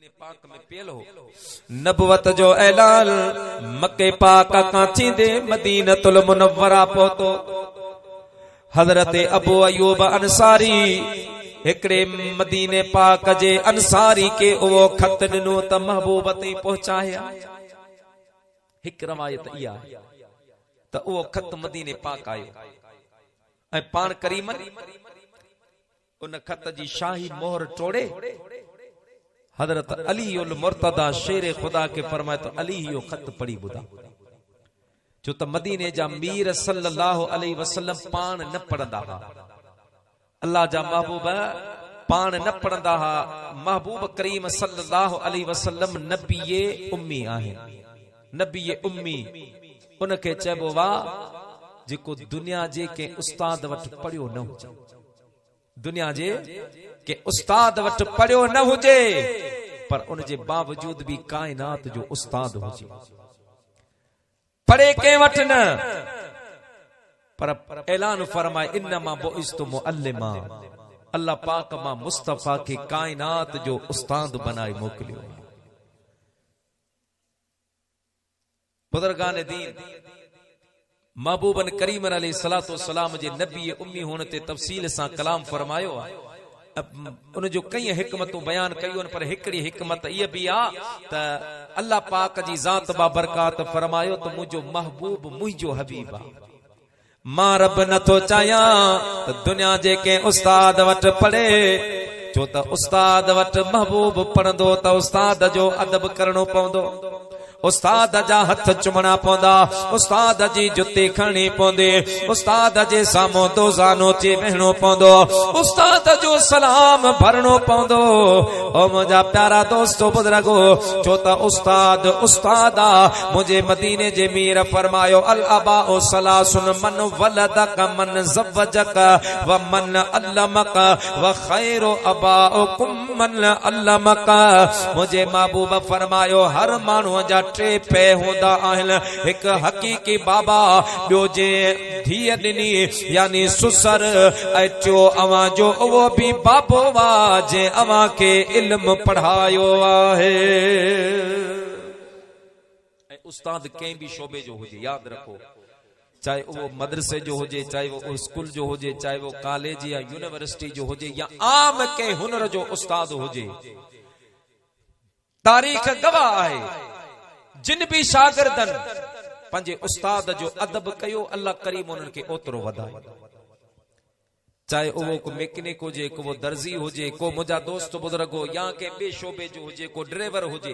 पाक में पेलो नबवत जो ऐलान मक्के पाक का थींदे मदीनतुल मुनव्वरा पहुतो। हजरत अबू अयूब अंसारी हिकड़े मदीने पाक जे अंसारी के वो खत दिनो त महबूब ते पहुंचाया। हिक रवायत इहा त वो खत मदीने पाक आयो ऐं पाण करीमन उन खत जी शाही मोहर टोड़े हजरत अली उल मुर्तदा शेर खुदा के फरमाए तो अली यो खत पढ़ी बुधा जो त मदीने जा मीर सल्लल्लाहु अलैहि वसल्लम पाण न पढ़ंदा हा। अल्लाह जा महबूब पाण न पढ़ंदा हा। महबूब करीम सल्लल्लाहु अलैहि वसल्लम नबीए उम्मी आहे। नबीए उम्मी उनके चइबो वा जेको दुनिया जे के उस्ताद वट पढ़ियो न हुजे। दुनिया जे के उस्ताद वट पढ़ियो न हुजे पर उन जे बावजूद भी कायनात जो उस्ताद हुजे। पढ़े के वट न पर ऐलान फरमाए इन्नमा बुइस्तु मुअल्लिमा। अल्लाह पाक मां मुस्तफा के कायनात जो उस्ताद बनाए मोकलियो। बुजुर्गान दीन महबूबन करीमन अलैहि सलातो सलाम जे नबी उम्मी होने ते तफसील सा कलाम फरमायो। उन जो कई हिकमतों बयान कयूं पर हिकड़ी हिकमत ये भी आ त अल्लाह पाक जी जात बा बरकात फरमायो तो मुझो महबूब मुझो हबीब आ। मां रब न तो चाया त दुनिया जे के उस्ताद वट पढ़े जो त उस्ताद वट महबूब पढ़ंदो त उस्ताद जो अदब करणो पवंदो। उस्ताद जा हथ चुमणा पवंदा। उस्ताद जी जुती खणी पवंदी। उस्ताद जे सामो दोज़ानो चे वेहणो पवंदो। उस्ताद जो सलाम भरणो पवंदो। ओ मुंहिंजा प्यारा दोस्तो बुजुर्गो छो त उस्ताद उस्ताद आ। मुझे मदीने जे मीर फरमायो अल अबाउ सलासुन मन वलदक मन ज़व्वजक व मन अल्लमक व खैरु अबाउकुम मन अल्लमक। मुझे महबूब फरमायो हर माण्हू जा टे पे होंदा आहिन। एक हकीकी बाबा ॿियो जे धीअ ॾिनी यानी सुसर ऐं टियों अवां जो उहो भी बाबो वा जे अवां के इल्म पढ़ायो आहे। ऐं उस्ताद कंहिं भी शोबे जो हुजे याद रखो चाहे वो मदरसे जो हुजे चाहे वो स्कूल जो हुजे चाहे वो कॉलेज या यूनिवर्सिटी जो हुजे या आम के हुनर जो उस्ताद हुजे। तारीख गवाह आहे जिन भी शागिर्दन पंजे उस्ताद जो अदब कयो अल्लाह करीम उन्हनि खे ओतिरो वधाए। चाहे वो को मैकेनिक हुजे को वो दर्जी हुजे को मुंहिंजा दोस्त बुजुर्ग हो या के बे शोबे जो हुजे को ड्राइवर हुजे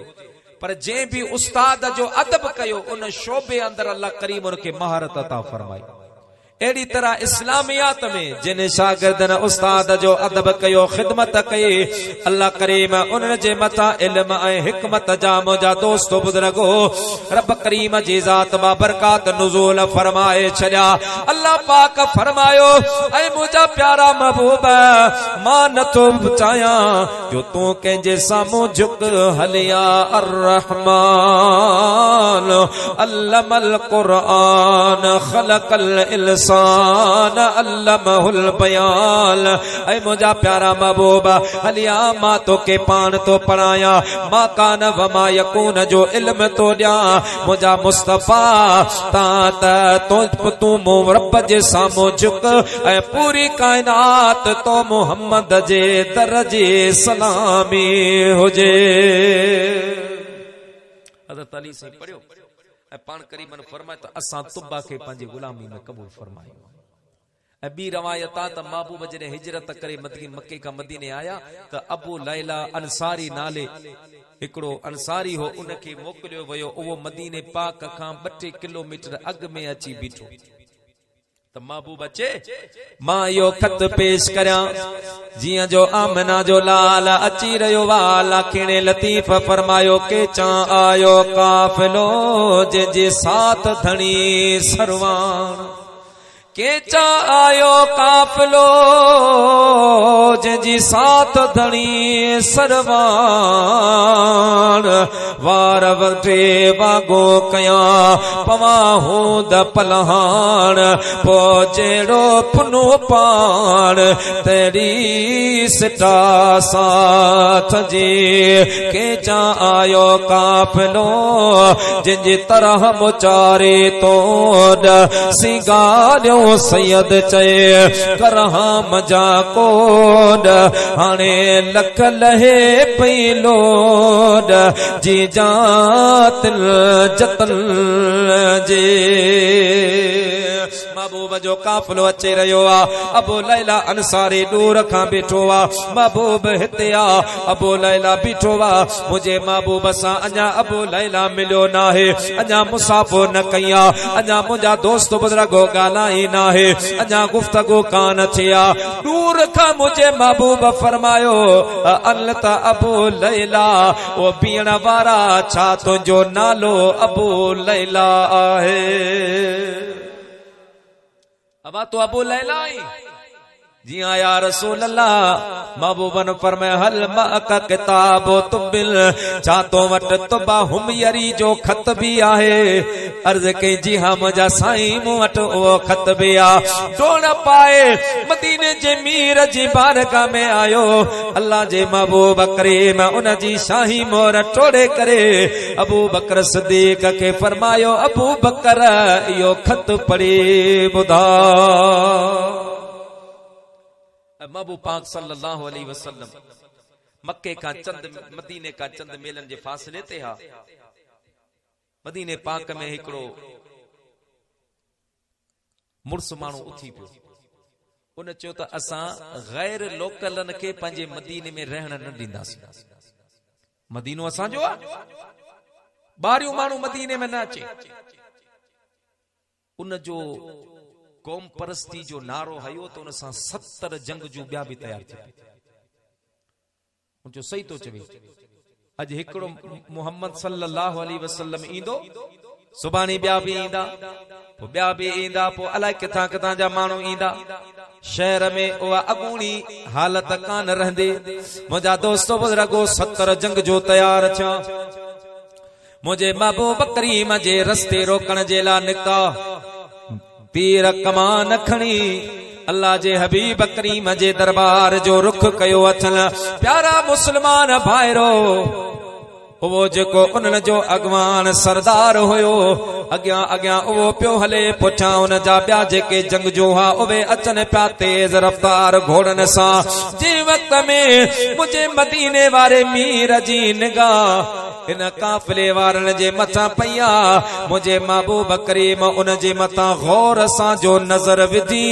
पर जे भी उस्ताद जो अदब कयो उन शोबे अंदर अल्लाह करीम उनके महारत अता फरमाई। एड़ी तरह इस्लामियात में जिन शागिर्दन उस्ताद जो अदब कयो खिदमत कई अल्लाह करीम उन जे मथा इल्म ऐं हिकमत जा मुंहिंजा दोस्तो बुजुर्गो रब करीम जी जात बा बरकात नुज़ूल फरमाए छॾिया। अल्लाह पाक फरमायो ऐ मुंहिंजा प्यारा महबूब मां नथो चाहियां जो तूं कंहिंजे साम्हूं झुक हलिया। अर्रहमान अल्लमल क़ुरआन ख़लक़ल इंसान अल्लमहुल बयान। ऐ मुंहिंजा प्यारा महबूब हलिया मां तो के पान तो पढ़ाया मां कान व मा यकून जो इल्म तो ॾिया। मुंहिंजा मुस्तफा तूं मूं रब जे साम्हूं झुक ऐं पूरी कायनात तो मोहम्मद जे दर जे सलामी हुजे। हज़रत अली से पढ़ियो ऐं पाण करीमन फरमाए त असां तुब्बा खे पंहिंजी गुलामी में क़बूल फरमायो। ऐं ॿी रवायत आहे त महबूब जॾहिं हिजरत करे मक्के खां मदीने आया त अबू लैला अंसारी नाले हिकिड़ो अंसारी हो उनखे मोकिलियो वियो। उहो मदीने पाक खां 2-3 किलोमीटर अॻु में अची बीठो त महबूब अचे मां इहो खत पेश करियां जियां जो आमना जो लाल अची रहियो वा लाखिणे लतीफ फरमायो के चा आयो काफिलो जे साथ धणी सरवान। के चा आयो काफिलो जी साथ धणी सरवान। वार वटे वागो कया पवा हूंद पलहान पो जेड़ो पुनो पान तेरी सिटा साथ जी के जा आयो काफिलो जिंजी तरह मुचारे तोड़ सिंगारियो सैयद चए करहा मजा कोड हाणे लख लहे पई लोड जी जातिल जतन जे महबूब जो काफिलो अचे रहियो आ अबू लैला अंसारी दूर खां बीठो आ महबूब हिते आ अबू लैला बीठो आ मुझे महबूब सां अञा अबू लैला मिलियो नाहे अञा मुसाफ़ो न कई आ अञा मुंहिंजा दोस्त बुज़ुर्गो ॻाल्हाई नाहे अञा गुफ्तगू कान थी आ दूर खां मुझे महबूब फरमायो अल त अबू लैला ओ बीहण वारा छा तुंहिंजो नालो अबू लैला आहे अबा तो अबू लैला आई जी हाँ या रसूल अल्लाह महबूबन फरमाया हल माका किताबो तुबिल छा तो वट तुबा हुमयरी जो खत भी आहे अर्ज के जी हाँ मुझा साईं मूं वट वो खत भी आ डोण पाए मदीने जे मीर जी बारगाह में आयो अल्लाह जे महबूब करीम उन जी शाही मोर टोड़े करे अबू बकर सिद्दीक के फरमायो अबू बकर यो खत पढ़ी बुधा महबूब पाक सल्लल्लाहु अलैहि वसल्लम मक्के का चंद मदीने का चंद मेलन जे फासले ते हा मदीने पाक में हिकड़ो मुर्स मानू उथी पियो उन चयो त असां गैर लोकलन के पंजे मदीने में रहण न दींदासीं मदीनो असांजो आ बारियूं मानू मदीने में न अचे उन जो कौम परस्ती जो नारो हयो तो उन सां 70 जंग जो ॿिया बि तैयार थिया जो सही तो चवे अज हिकड़ो मोहम्मद सल्लल्लाहु अलैहि वसल्लम ईंदो सुभाणे ॿिया बि ईंदा पोइ ॿिया बि ईंदा पोइ अलाए किथां किथां जा माण्हू ईंदा शहर में उहा अगूणी हालत कान रहंदे मुंहिंजा दोस्त बुज़ुर्गो 70 जंग जो तैयार थिया मुझे महबूब करीम जे रस्ते रोकण जे लाइ निकिता तीर कमान खणी अल्लाह जे हबीब करीम जे दरबार जो रुख कयो अथन प्यारा मुसलमान भाइरो वो जेको उन्हनि जो अॻवान सरदार हुयो अॻियां अॻियां उहो पियो हले पुठियां उन जा ॿिया जेके जंग जो हुआ उहे अचनि पिया तेज़ रफ़्तार घोड़नि सां जंहिं वक़्त में मुंहिंजे मदीने वारे मीर जी निगाह इन काफ़िले वारनि जे मथां पईया मुंहिंजे महबूब करीम उन जे मथां गौर सां जो नज़र विधी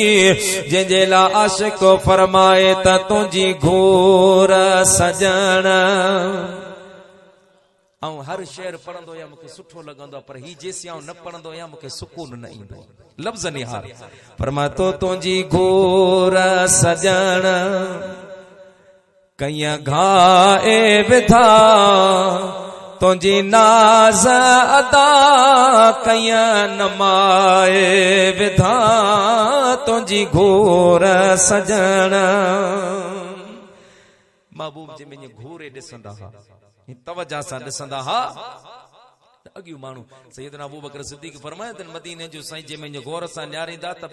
जंहिंजे लाइ आशिक़ फरमाए त तुंहिंजी घोर सजण ऐं हर शेर पढ़ंदो या मूंखे सुठो लॻंदो पर ही जेसियां न पढ़ंदो या मूंखे सुकून न ईंदो लफ़्ज़ निहार फरमाए तो तुंहिंजी घोर सजण कईं घाए विधा तुंहिंजी नाज़ अदा कईं नमाए विधा तुंहिंजी घोर सजण महबूब जे मुंहिंजे घोरे ॾिसंदा हा तवज्जा सां ॾिसंदा हा अॻियूं माण्हू सैयदना अबू बकर सिद्दीक़ फरमाया त मदीने जो साईं जे मुंहिंजे गौर सां न्यारींदा त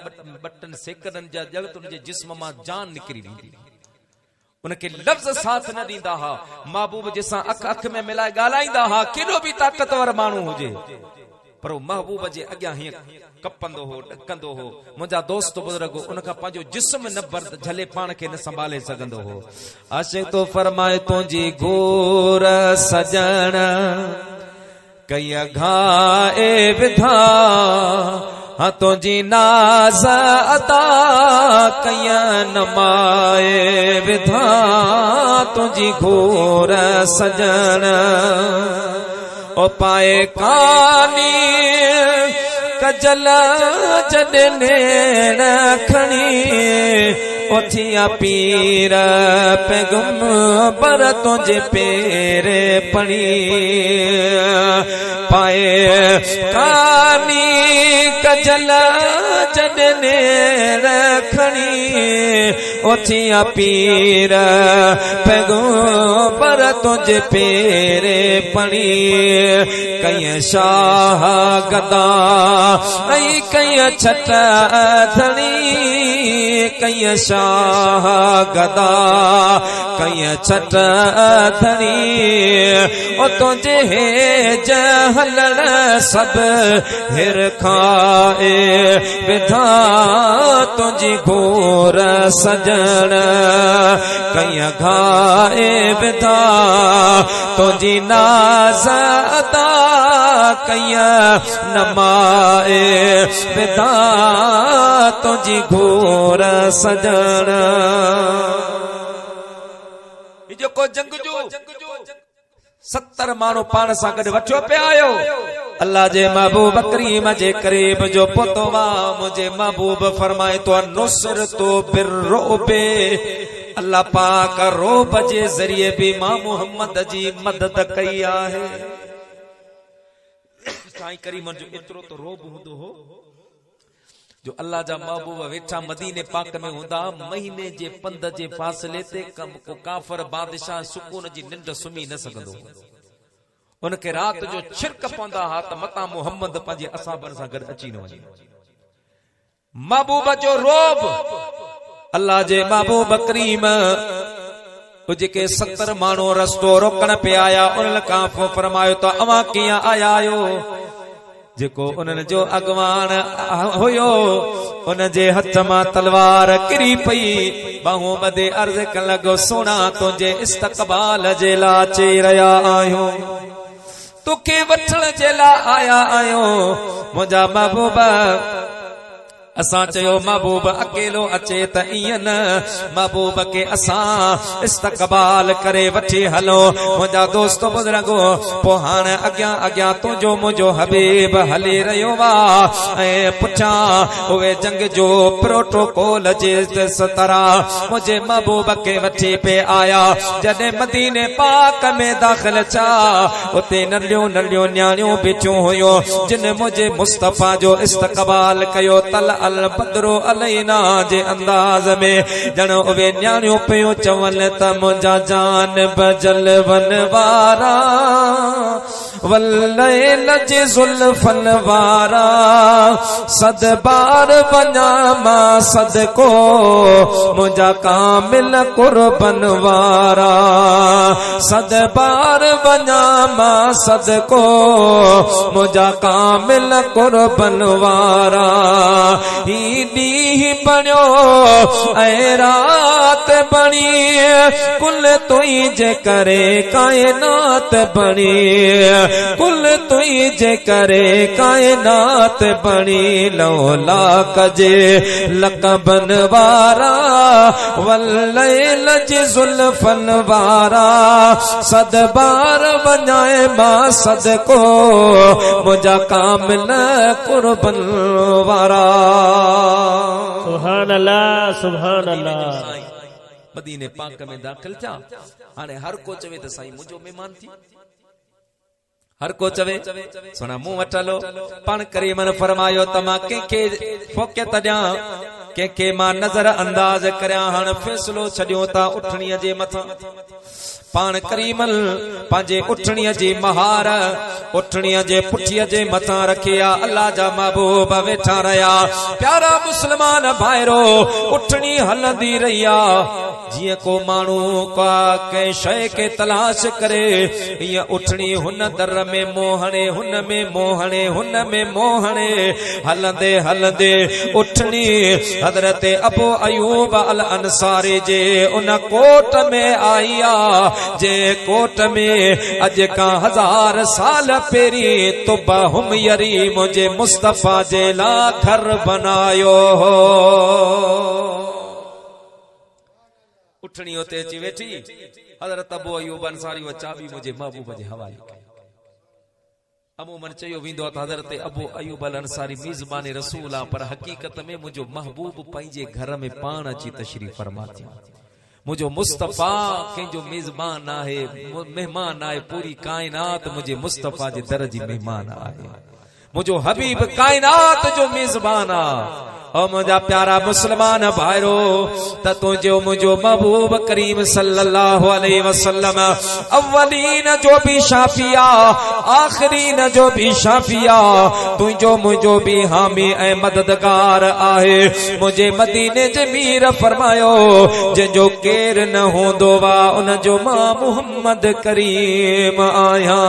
बटन सेकड़नि जा जल तुंहिंजे जिस्म मां जान निकिरी वेंदी उनखे लफ़्ज़ साथ न ॾींदा हा महबूब जंहिंसां अख अख में मिलाए ॻाल्हाईंदा हा केॾो बि ताक़तवर माण्हू हुजे पर महबूब जे अॻियां हीअं कपंदो हो ॾकंदो हो मुंहिंजा दोस्त बुज़ुर्ग उनखां पंहिंजो जिस्म न बर्द झले पाण खे न संभाले सघंदो हो आशिक़ तो फरमाए तुंहिंजी घोर सजण कईं घाए विधा हाँ तुंहिंजी नाज़ अदा कईं नमाए विधा तुंहिंजी घोर सजण ओ पाए कानी कजल जॾहिं खणी ओथिया पीर पैगम पर तुंहिंजे पेरे पणी पाए कानी कजल जॾहिं जने रखणी ओथिया पीर पैगंबर तुझे पेरे पणी कई शाह गदा ऐ कई छट धनी कई शाह गदा कई छट धनी ओ तुझे जहलण सब हिर खाए विधा तुझी घोर सजन कई घाए विधा तुझी नाज अदा कई नमाए विधा तुझी घोर सजन को जंगजू 70 माण्हू पाण सां गॾु वठियो पिया आयो अल्लाह जे महबूब करीम जे करीब जो पुतो वा मुझे महबूब फरमाए तो नुसर तो बिर्रोबे अल्लाह पाक रोब जे ज़रिए भी मां मोहम्मद जी मदद कई आहे साईं करीम जो एतिरो तो रोब हूंदो हो जो अल्लाह जा महबूब वेठा मदीने पाक में हुंदा महीने जे पंध जे फासले ते कम को काफर बादशाह सुकून जी निंड सुम्ही न सघंदो उनखे रात जो छिरक पवंदा हा त मता मोहम्मद पंहिंजे असाबनि सां गॾु अची न वञे महबूब जो रोब अल्लाह जे महबूब करीम जेके 70 माण्हू रस्तो रोकण पे आया उन खां पोइ फरमायो त अवां कीअं आया आहियो जेको उन्हनि जो अॻवान हुयो उन जे हथ मां तलवार किरी पई बाहूं ॿधे अर्ज़ करण लॻो सोना तुंहिंजे इस्तक़बाल जे लाइ अची रहिया आहियूं तोखे वठण जे लाइ आया आहियूं मुंहिंजा महबूब असां चयो महबूब अकेलो अचे त ईअं न महबूब के असां इस्तक़बाल करे वठी हलो मुंहिंजा दोस्त बुज़ुर्गो पोइ हाणे अॻियां अॻियां तुंहिंजो मुंहिंजो हबीब हली रहियो आहे ऐं पुठियां उहे जंग जो प्रोटोकॉल जे तरह मुंहिंजे महबूब खे वठी पे आया जॾहिं मदीने पाक में दाख़िल छा उते नंढियूं नंढियूं न्याणियूं बीठियूं हुयूं जिन मुंहिंजे मुस्तफ़ा जो इस्तक़बाल कयो तल अल बदरो अलैना जे अंदाज में जण उहे न्याणियूं पियूं चवनि त मुंहिंजा जान बजल वन वारा वल्लैल जे ज़ुल्फन वारा सद बार वञा मां सदको मुंहिंजा कामिल कुर्बन वारा सद बार वञा मां सदको मुंहिंजा कामिल कुर्बन वारा ही ॾींहुं बणियो ऐं रात बणी कुल तुंहिंजे करे काइनात बणी कुल तुंहिंजे करे काइनात बणी लौला कजे लक़बन वारा वल्लैल जे ज़ुल्फन वारा सद बार वञाए मां सदको मुंहिंजा कामिल कुर्बन वारा सुभान अल्लाह सुभान अल्लाह मदीने पाक में दाखिल थिया हाणे हर को चवे त साईं मुंहिंजो महिमान थी हर को चवे सुना मुंह वठ हलो पाण करीमन फरमायो त मां कंहिंखे फ़ोक़ियत ॾियां कंहिंखे मां नज़र अंदाज़ करियां हाणे फ़ैसिलो छॾियो था उठणीअ जे मथां पाण करीमल पंहिंजे उठणीअ जी महार उठणीअ जे पुठीअ जे मथां रखिया अल्लाह जा महबूब वेठा रहिया प्यारा मुस्लमान भाइरो उठणी हलंदी रही जीअं को माण्हू कंहिं शइ खे तलाश करे ईअं उठणी हुन दर में मोहणे हुन में मोहणे हुन में मोहणे हलंदे हलंदे उठणी हज़रत अबू अयूब अल अंसारी जे उन कोट में आई आहे जे कोट में अज का 1000 साल पेरी तुबा हुमयरी मुझे मुस्तफा जे ला घर बनायो हो उठणी उते अची वेठी हज़रत अबू अयूब अंसारी वो चाबी मुझे महबूब जे हवाले अमूमन चयो वेंदो त हज़रत अबू अयूब अल अंसारी मेज़बान रसूल आ पर हकीकत में मुझो महबूब पंहिंजे घर में पाण अची तशरीफ फरमा थी मुझो मुस्तफा कंहिंजो मेज़बान आहे मेहमान आहे पूरी कायनात मुझे मुस्तफा जे दर जी मेहमान आहे मुझो हबीब कायनात जो मेज़बान आहे ओ मुझा प्यारा मुसलमान भाइरो त तुझो मुझो महबूब करीम सल्लल्लाहु अलैहि वसल्लम अव्वलीन जो भी शाफिया आखिरीन जो भी शाफिया तुझो मुझो भी हामी ऐ मददगार आहे। मुझे मदीने जे मीर फरमायो जो केर न होंदो वा उन जो मां मोहम्मद करीम आया।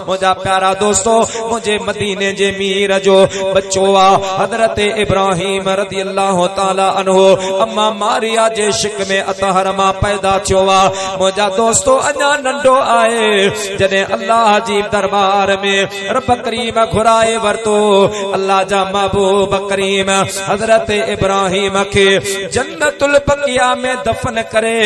मुझा प्यारा दोस्तों मुझे मदीने जे मीर जो बच्चो वा हजरत इब्राहिम रज़ी अल्लाह ताला अन्हु अम्मा मारिया जे शिक में अतहर मां पैदा थियो वा। मुझा दोस्तों अञा नंढो आए जने अल्लाह जी दरबार में रब करीम घुराए वरतो। अल्लाह जा महबूब करीम हजरत इब्राहिम के जन्नतुल बकिया में दफन करे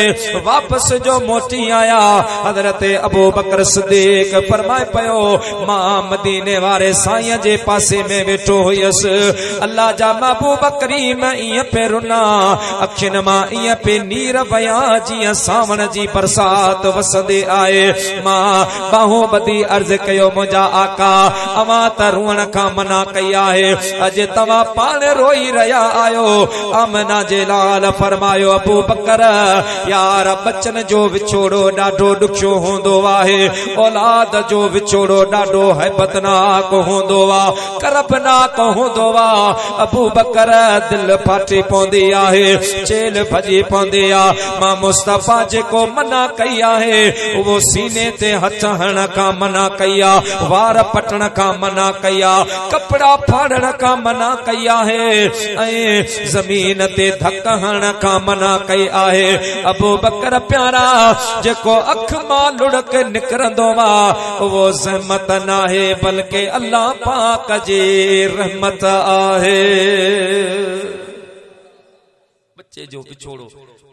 वापस जो मोटी आया। हजरत अबू बकर सिद्दीक फरमाए पयो मां मदीने वारे साईं जे पासे में वेठो हुयस। अल्लाह जा महबूब करीम इं पे रुना अखिन मां इं पे नीर वया जियां सावण जी बरसात वसंदे आए। मां बाहों बदी अर्ज कयो मुझा आका अवां त रुअण खां मना कई आहे अज तवां पाण रोई रहा आयो। आमना जे लाल फरमायो अबू बकर यार बच्चन जो विछोड़ो ॾाढो ॾुखियो हूंदो आहे। औलाद जो विछोड़ो ॾाढो हैबतनाक हूंदो आहे करबनाक हूंदो आहे। अबू बकर दिल फाटी पवंदी आहे चेल भॼी पवंदी आहे। मां मुस्तफा जेको मना कई आहे उहो सीने ते हथ हणण खां मना कई आहे वार पटण खां मना कई आहे कपड़ा फाड़ण खां मना कई आहे ऐं जमीन ते धक हणण खां मना कई आहे। अबू बकर प्यारा जेको अख मां लुढ़क निकरंदो वा वो ज़हमत नाहे बल्कि अल्लाह पाक जी रहमत आहे। बच्चे जो बिछोड़ो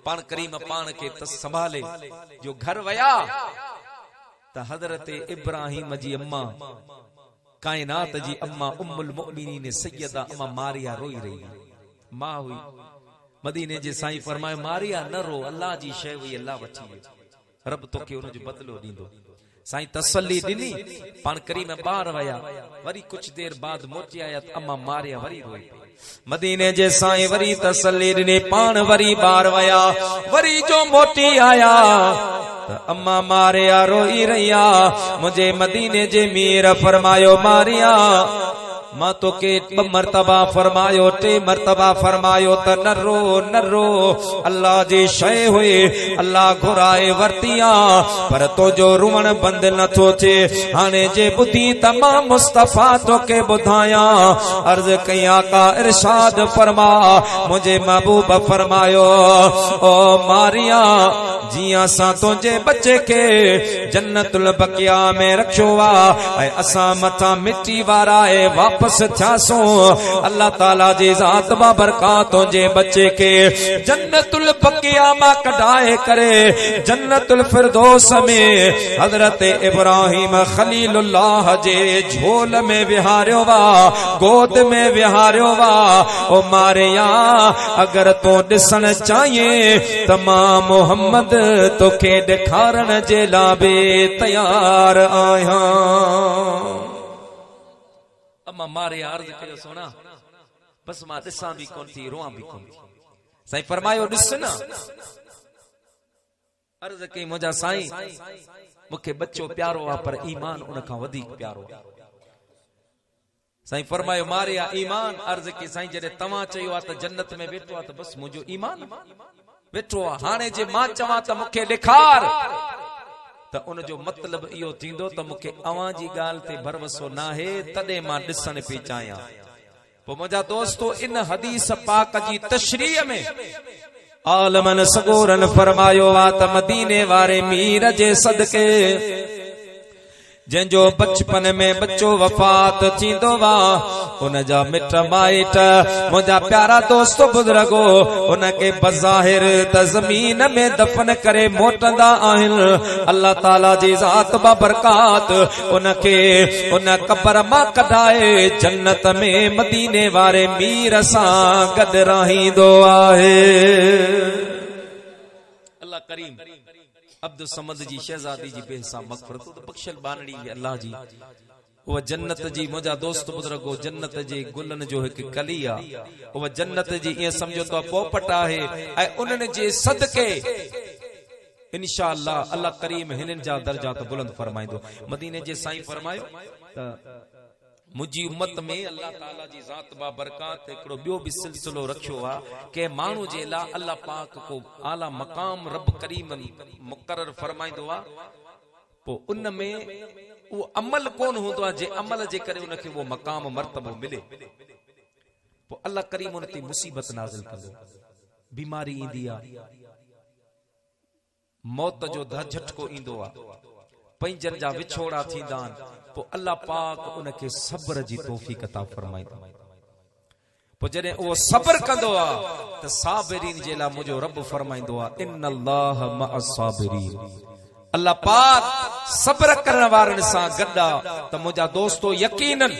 पान करीम पान के संभाले जो घर वया त हजरत इब्राहिम जी अम्मा कायनात जी अम्मा उम्मुल मुमिनीन सैयदा अम्मा मारिया रोई रही। मां हुई मदीने जे साईं फरमायो मारिया न रो अल्लाह जी शय हुई अल्लाह वठी रब तोखे उन जो बदलो दींदो। साईं तसल्ली दिनी पान करीम बाहर वया वरी कुछ देर बाद मोटी आया अम्मा मारिया वरी रोई। मदीने जे साईं वरी तसल्ली दिनी पान वरी बाहर वया वरी जो मोटी आया त अम्मा मारिया रोई रहिया। मुझे मदीने जे मीर फरमायो मारिया मां तो के 2 मरतबा फरमायो 3 मरतबा फरमायो त न रो अल्लाह जी शय हुई अल्लाह घुराए वरतिया पर तो जो रुवण बंद न थो थे। हाने जे बुधी तमाम मुस्तफा तो के बुधाया अर्ज कया का इरशाद फरमा। मुझे महबूब फरमायो ओ मारिया जिया सा तुझे बच्चे के जन्नतुल बकिया में रखियो वा ऐं असां मथा मिट्टी वारा है वापस थियासो। अल्लाह ताला जी जात बा बरकातों जे बच्चे के जन्नतुल बकिया मा कढाए करे जन्नतुल फिरदौस में हजरत इब्राहिम खलीलुल्लाह जे झोल में विहारियो वा गोद में विहारियो वा। ओ मारिया अगर तो ॾिसण चाहिए त मां मोहम्मद तोखे ॾेखारण जे लाइ बि तैयार आहियां। अम्मा मारे अर्ज कयो सोना बस मां ॾिसां बि कोन थी रोआं बि कोन थी। साईं फरमायो ॾिस न अर्ज कई मुंहिंजा साईं मूंखे बच्चो प्यारो आहे पर ईमान उन खां वधीक प्यारो आहे। साईं फरमायो मारिया ईमान अर्ज की साईं जॾहिं तव्हां चयो आहे त जन्नत में वेठो आहे त बस मुंहिंजो ईमान वेठो आहे। हाणे जे मां चवां त मूंखे ॾेखार त उन जो मतलब इहो थींदो त मूंखे अवां जी ॻाल्हि ते भरवसो नाहे तॾहिं मां ॾिसण पई चाहियां। पोइ मुंहिंजा दोस्तो इन हदीस पाक जी तशरीह में आलमन सगोरन फरमायो आहे त मदीने वारे मीर जे सदके जंहिंजो बचपन में बच्चो वफात थींदो वा उन जा मिट माइट मुंहिंजा प्यारा दोस्त बुजुर्गो उनके बज़ाहिर त ज़मीन में दफन करे मोटंदा आहिनि। अल्लाह ताला जी ज़ात बा बरकात उनके उन कब्र मां कढाए जन्नत में मदीने वारे मीर सां गॾु रहींदो आहे। अल्लाह करीम अब्दुल समद जी शहजादी जी बेहसा मगफरत तो बख्शल बानड़ी अल्लाह जी वो जन्नत जी मुझा दोस्त बुजुर्गो जन्नत जी गुलन जो एक कली आ वो जन्नत जी ये समझो तो पोपट आहे ऐ उन्हनि जे सदके इंशाअल्लाह अल्लाह करीम हिनन जा दर्जात बुलंद फरमाइंदो। मदीने जे साईं फरमायो त मुझी उम्मत में अल्लाह ताला जी जात बा बरकात एकड़ो बियो भी सिलसिलो रखियो आ के मानू जे ला अल्लाह पाक को आला मकाम रब करीम मुकर्रर फरमाइंदो आ पो उन में वो अमल कोन होंदो आ जे अमल जे करे उनके वो मकाम मर्तबो मिले पो अल्लाह करीम उन ते मुसीबत नाज़िल कंदो बीमारी इंदी आ मौत जो झटको इंदो आ पंजन जा विछोड़ा थींदा पो अल्लाह पाक उनके सब्र जी तौफीक अता फरमाइंदो। पो जने वो सब्र कंदो आ त साबिरीन जे ला मुजो रब फरमाइंदो आ इन्नल्लाह मअस साबिरीन अल्लाह पाक सब्र करण वारन सा गड्डा त मुजा दोस्तो यकीनन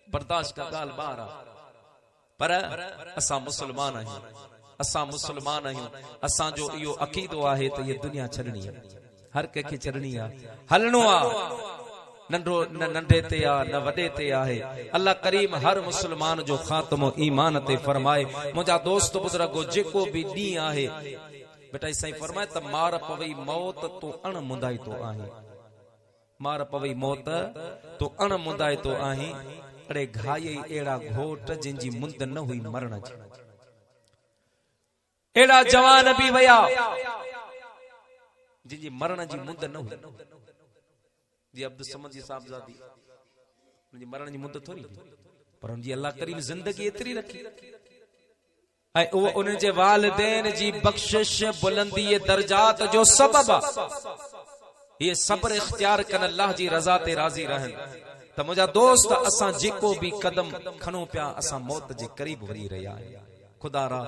बर्दाश्त का गाल बारा पर असा मुसलमान आहियूं असा जो इयो अकीदो आहे त ये दुनिया छड़नी है हर के छड़नी आ हलणो आ नंढो न नंढे ते आ न वडे ते आहे अल्लाह करीम हर मुसलमान जो खात्मो ईमान ते फरमाए। मुजा दोस्त बुजुर्गो जेको भी दी आहे बेटा साईं फरमाए त मार पवई मौत तो अण मुंदाई तो आहे मार पवई मौत तो अण मुंदाई तो आहे अड़े घाई एड़ा घोट जिनजी मुंद न हुई मरण जी एड़ा जवान भी वया जिनजी मरण जी मुंद न हुई जी अब्दुल समद जी साहबजादी उनजी मरण जी मुंद थोड़ी पर उनजी अल्लाह करीम जिंदगी एतरी रखी ऐ वो उन जे वालिदैन जी बख्शिश बुलंदी दर्जात जो सबब ये सब्र इख्तियार कन अल्लाह जी रजा ते राजी रहन त मुजा दोस्त असा जेको भी कदम खणो पिया असा मौत जे करीब वरी रहिया आहियूं। खुदा रा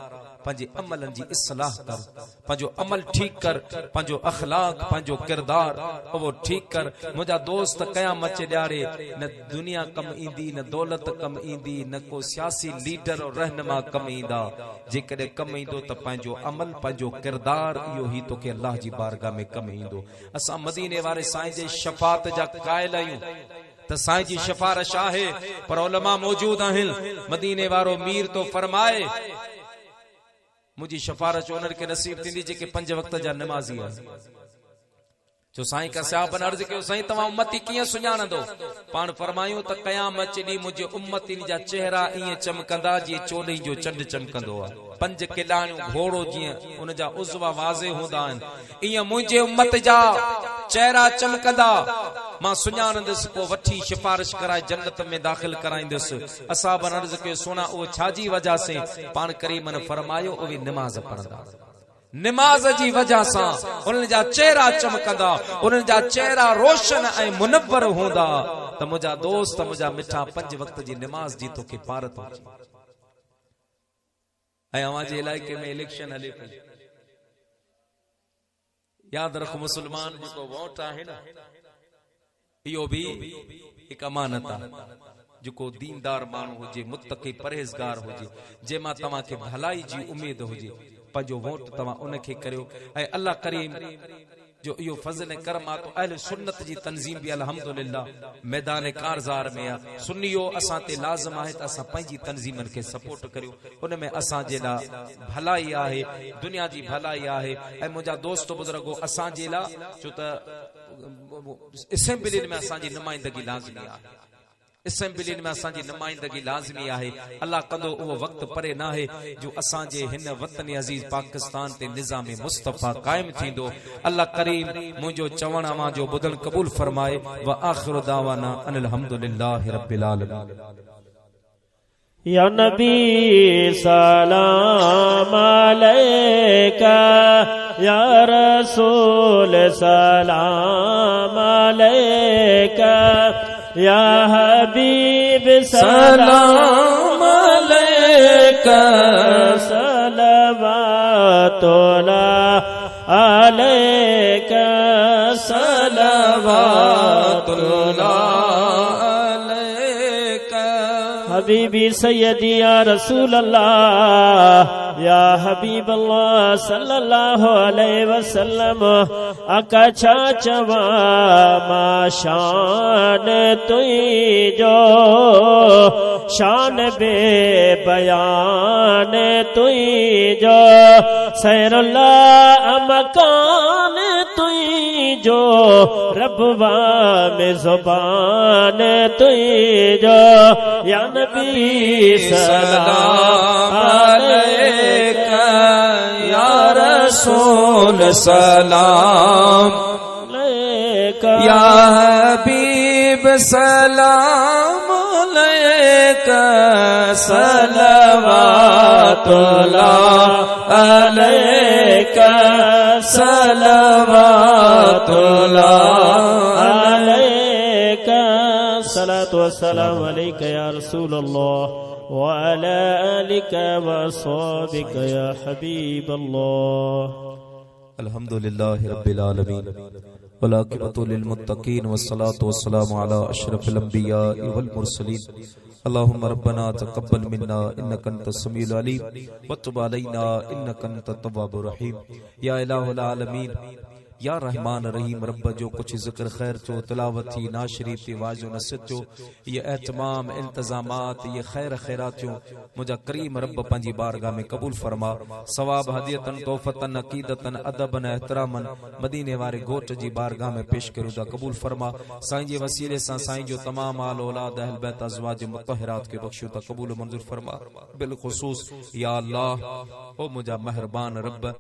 पंजे अमलन जी इस्लाह कर पंजो अमल ठीक कर पंजो अखलाक पंजो किरदार वो ठीक कर। मुजा दोस्त कयामत चे ॾियारे न दुनिया कम इंदी न दौलत कम इंदी न को सियासी लीडर और रहनुमा कम इंदा जेकॾहिं कम इंदो त पंहिंजो अमल पंहिंजो किरदार इहो ही तो के अल्लाह जी बारगाह में कम इंदो। असां मदीने वारे साईं जे शफात जा क़ाइल आहियूं त साईं जी सिफारिश आहे पर उलमा मौजूद आहिनि मदीने वारो मीर तो फरमाए मुझी सिफारिश उन्हनि खे नसीब थींदी जेके 5 वक्त जा नमाज़ी आहिनि। जो साईं का सहाबन अर्ज़ कयो साईं तव्हां उम्मती कीअं सुञाणंदो पाण फरमायूं त क़यामत ॾींहुं मुंहिंजे उम्मतिन जा चेहरा ईअं चमकंदा जीअं चोॾहीं जो चंड चमकंदो आहे 5 किलाणियूं घोड़ो जीअं उन जा उज़वा वाज़े हूंदा आहिनि ईअं मुंहिंजे उम्मत जा चेहरा चमकंदा मां सुञाणंदुसि पोइ वठी सिफारिश कराए जन्नत में दाख़िल कराईंदुसि। असहाबन अर्ज़ कयो सोना उहो छाजी वजह से पाण करीमन फरमायो उहे निमाज़ पढ़ंदा निमाज जी वजह से उन्हनि जा चेहरा चमकंदा उन्हनि जा चेहरा रोशन ऐं मुनव्वर हूंदा त मुंहिंजा दोस्त मुंहिंजा मिठा 5 वक्त जी निमाज जी तोखे पारत हुजे। ऐं अवां जे इलाइक़े में इलेक्शन हले पई याद रखो मुसलमान जेको वोट आहे न इहो भी हिकु अमानत आहे जेको दीनदार माण्हू हुजे मुत्तक़ी परहेज़गार हुजे जंहिंमां तव्हांखे भलाई जी उम्मीद हुजे पंहिंजो वोट तव्हां उनखे करियो। ऐं अल्लाह करीम जो इहो फज़ल ऐं करम आहे तो अहल सुन्नत जी तंज़ीम भी अल्हम्दुलिल्लाह मैदान कारज़ार में आहे सुन्नियो असां ते लाज़िम आहे त असां पंहिंजी तंज़ीमनि खे सपोर्ट करियो उन में असां जे लाइ भलाई आहे दुनिया जी भलाई आहे। ऐं मुंहिंजा दोस्त बुज़ुर्गो असां जे लाइ छो त असेंबली में असांजी नुमाइंदगी लाज़मी आहे असेंबली में असांजी नुमाइंदगी लाज़मी आहे। अल्लाह कंदो उहो वक्त परे न आहे जो असांजे हिन वतन अज़ीज पाकिस्तान ते निज़ाम मुस्तफ़ा क़ाइम थींदो। अल्लाह करीम मुंहिंजो चवण अवां जो ॿुधण क़बूल फरमाए व आख़िरु दावाना अनिल हम्दुलिल्लाहि रब्बिल आलमीन। या नबी सलाम अलैका या रसूल सलाम अलैका या हबीब सलाम अलैका सलवातुल्लाह अलैका सलवातुल्लाह अलैका हबीबी सैयदी या रसूल अल्लाह या हबीब अल्लाह सल्लल्लाहु अलैहि वसल्लम आका छा चवा मां शान तुई जो शान बे बयान तुई जो सैरुल्लाह मकान तुई जो रब्बा में जुबान तुई जो या नबी सलाम अलैका या रसूल सलाम अलैका या हबीब सलाम अलैका सलवातुल्लाह अलैका सलवातुल्लाह अलैका सलातु वस्सलाम अलैका या रसूल अल्लाह व अला आलिका व अस्हाबिका या हबीब अल्लाह। अल्हम्दुलिल्लाहि रब्बिल आलमीन वल आक़िबतु लिल मुत्तक़ीन वस्सलातु वस्सलामु अला अशरफिल अंबिया वल मुरसलीन। अल्लाहुम्मा रब्बना तक़ब्बल मिन्ना इन्नका अंतस समीउल अलीम व तुब अलैना इन्नका अंतत तव्वाबुर रहीम। या इलाहुल आलमीन या रहमान रहीम रब जो कुछ जिक्र खैर चो तिलावत थी नाशरीफ थी वाजो नसियत चो ये एहतमाम इंतजामात ये खैर खैरात चो मुझा करीम रब पंजी बारगाह में कबूल फरमा। सवाब हदियतन तोहफतन अकीदतन अदबन एहतरामन मदीने वारे गोट जी बारगाह में पेश करूं दा कबूल फरमा। साईं जे वसीले सा साईं जो तमाम आल औलाद अहल बैत अज़वाज मुतहरात के बख्शो ता कबूल मंजूर फरमा। बिलखुसूस या अल्लाह ओ मुझा मेहरबान रब